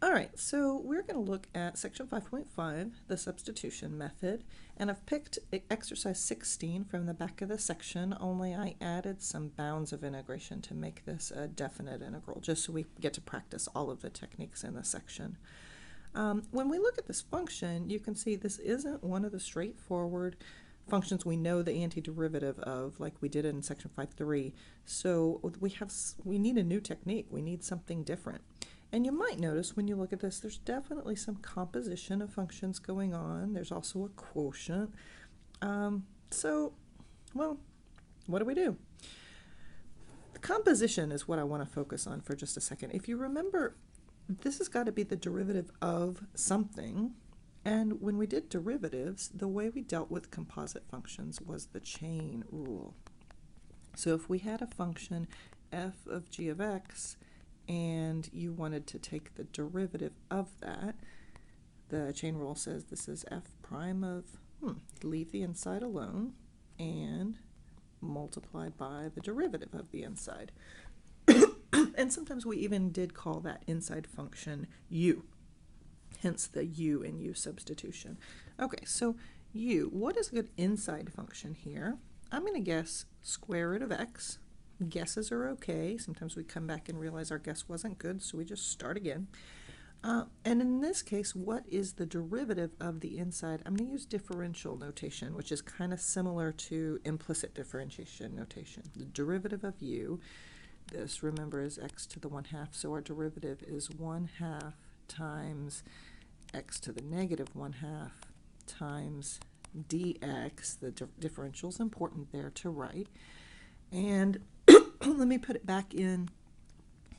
All right, so we're going to look at section 5.5, the substitution method, and I've picked exercise 16 from the back of the section, only I added some bounds of integration to make this a definite integral, just so we get to practice all of the techniques in the section. When we look at this function, you can see this isn't one of the straightforward functions we know the antiderivative of, like we did in section 5.3, so we need a new technique, we need something different. And you might notice when you look at this, there's definitely some composition of functions going on. There's also a quotient. Well, what do? The composition is what I want to focus on for just a second. If you remember, this has got to be the derivative of something. And when we did derivatives, the way we dealt with composite functions was the chain rule. So if we had a function f of g of x, and you wanted to take the derivative of that, the chain rule says this is f prime of, leave the inside alone, and multiply by the derivative of the inside. And sometimes we even did call that inside function u, hence the u in U-Substitution. Okay, so u, what is a good inside function here? I'm going to guess square root of x. Guesses are okay. Sometimes we come back and realize our guess wasn't good, so we just start again. And in this case, what is the derivative of the inside? I'm going to use differential notation, which is kind of similar to implicit differentiation notation. The derivative of u, this, remember, is x to the 1/2, so our derivative is 1/2 times x to the negative 1/2 times dx. The differential is important there to write. And let me put it back in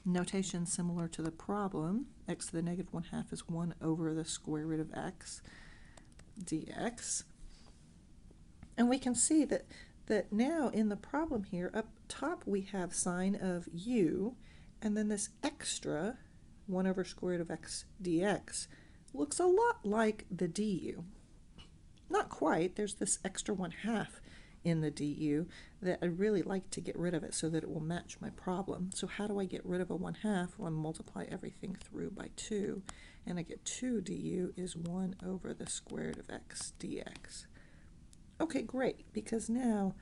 notation similar to the problem. X to the negative 1/2 is 1 over the square root of x dx. And we can see that now in the problem here, up top we have sine of u, and then this extra 1 over square root of x dx looks a lot like the du. Not quite. There's this extra 1/2 in the du that I'd really like to get rid of it so that it will match my problem. So how do I get rid of a 1/2? Well, I multiply everything through by 2, and I get 2 du is 1 over the square root of x dx. Okay, great, because now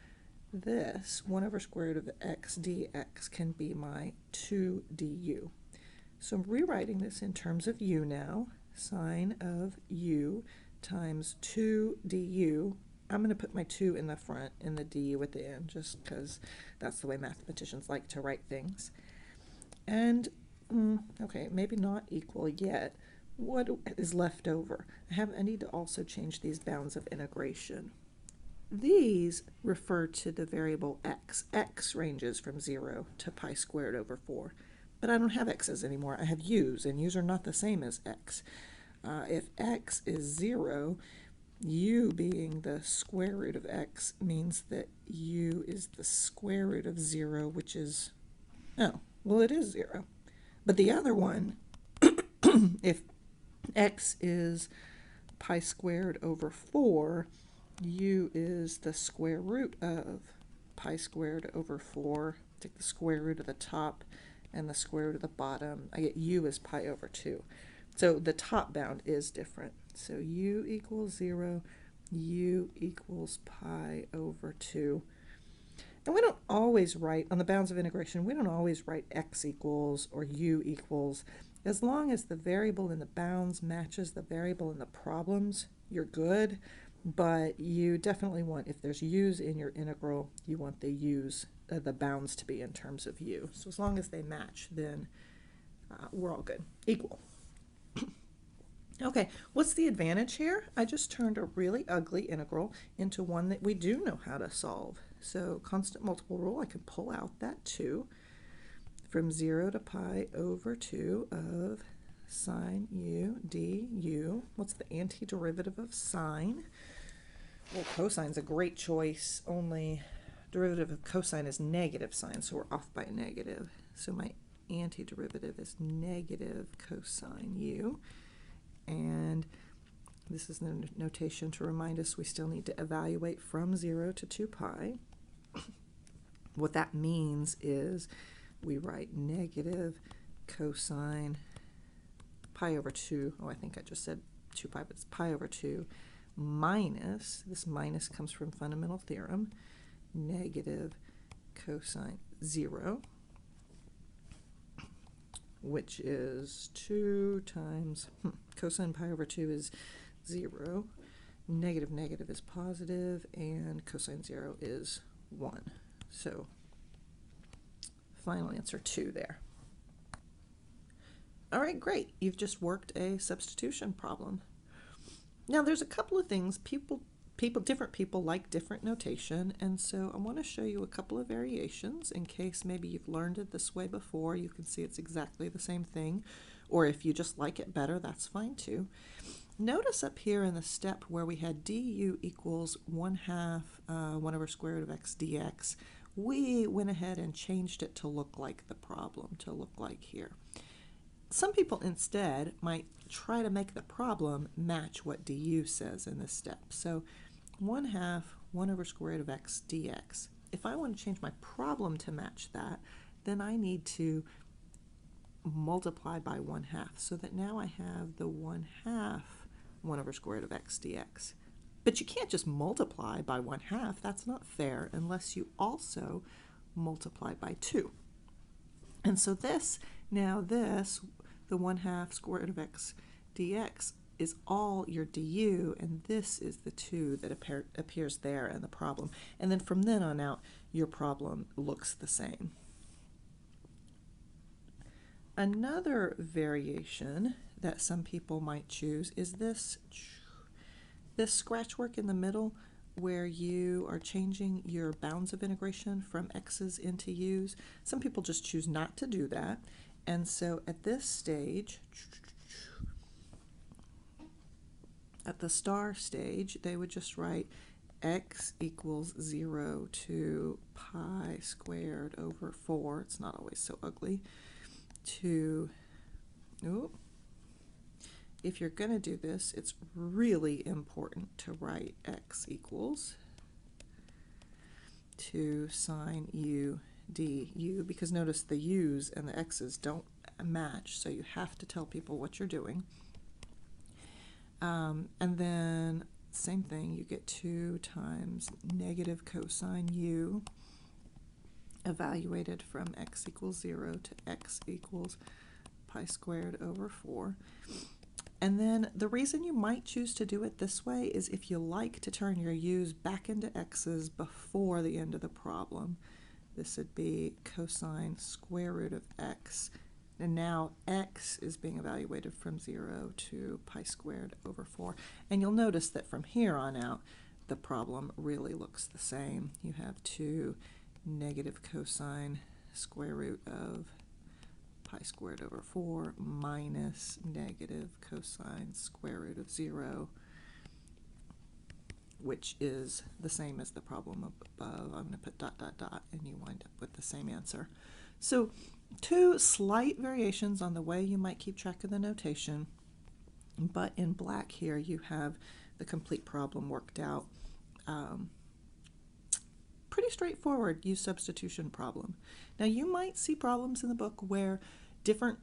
this 1 over square root of x dx can be my 2 du. So I'm rewriting this in terms of u now. Sine of u times 2 du. I'm going to put my 2 in the front and the du at the end, just because that's the way mathematicians like to write things. And, okay, maybe not equal yet. What is left over? I need to also change these bounds of integration. These refer to the variable x. X ranges from 0 to pi squared over 4. But I don't have x's anymore. I have u's, and u's are not the same as x. If x is 0, u being the square root of x means that u is the square root of 0, which is, oh, well, it is 0. But the other one, if x is pi squared over 4, u is the square root of pi squared over 4. Take the square root of the top and the square root of the bottom. I get u is pi over 2. So the top bound is different. So u equals 0, u equals pi over 2. And we don't always write, on the bounds of integration, we don't always write x equals or u equals. As long as the variable in the bounds matches the variable in the problems, you're good. But you definitely want, if there's u's in your integral, you want the bounds to be in terms of u. So as long as they match, then we're all good. Equal. Okay, what's the advantage here? I just turned a really ugly integral into one that we do know how to solve. So constant multiple rule, I can pull out that 2 from 0 to pi over 2 of sine u du. What's the antiderivative of sine? Well, cosine's a great choice, only derivative of cosine is negative sine, so we're off by a negative. So my antiderivative is negative cosine u. And this is the notation to remind us we still need to evaluate from 0 to 2 pi. What that means is we write negative cosine pi over 2, oh, I think I just said 2 pi, but it's pi over 2 minus, this minus comes from fundamental theorem, negative cosine 0, which is 2 times, cosine pi over 2 is 0, negative negative is positive, and cosine 0 is 1. So final answer 2 there. All right, great. You've just worked a substitution problem. Now there's a couple of things. Different people like different notation, and so I want to show you a couple of variations in case maybe you've learned it this way before. You can see it's exactly the same thing, or if you just like it better, that's fine too. Notice up here in the step where we had du equals 1/2 1 over square root of x dx, we went ahead and changed it to look like the problem, to look like here. Some people instead might try to make the problem match what du says in this step. So 1/2 1 over square root of x dx. If I want to change my problem to match that, then I need to multiply by 1/2, so that now I have the 1/2 1 over square root of x dx. But you can't just multiply by 1/2. That's not fair unless you also multiply by 2. And so this, the 1/2 square root of x dx is all your du, and this is the 2 that appears there in the problem. And then from then on out, your problem looks the same. Another variation that some people might choose is this scratch work in the middle, where you are changing your bounds of integration from x's into u's. Some people just choose not to do that, and so at this stage, at the star stage, they would just write x equals 0 to pi squared over 4, it's not always so ugly, to, if you're going to do this, it's really important to write x equals to sine u du, because notice the u's and the x's don't match, so you have to tell people what you're doing. And then same thing, you get 2 times negative cosine u evaluated from x equals 0 to x equals pi squared over 4. And then the reason you might choose to do it this way is if you like to turn your u's back into x's before the end of the problem. This would be cosine square root of x, and now x is being evaluated from 0 to pi squared over 4. And you'll notice that from here on out, the problem really looks the same. You have 2 negative cosine square root of pi squared over 4 minus negative cosine square root of 0, which is the same as the problem above. I'm going to put dot, dot, dot, and you wind up with the same answer. So 2 slight variations on the way you might keep track of the notation, but in black here you have the complete problem worked out. Pretty straightforward U-substitution problem. Now you might see problems in the book where different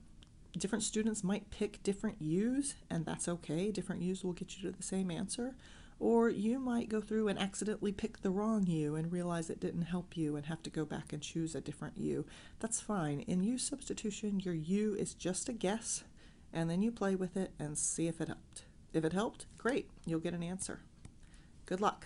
students might pick different U's, and that's okay. Different U's will get you to the same answer. Or you might go through and accidentally pick the wrong U and realize it didn't help you and have to go back and choose a different U. That's fine. In U-substitution, your U is just a guess, and then you play with it and see if it helped. If it helped, great, you'll get an answer. Good luck.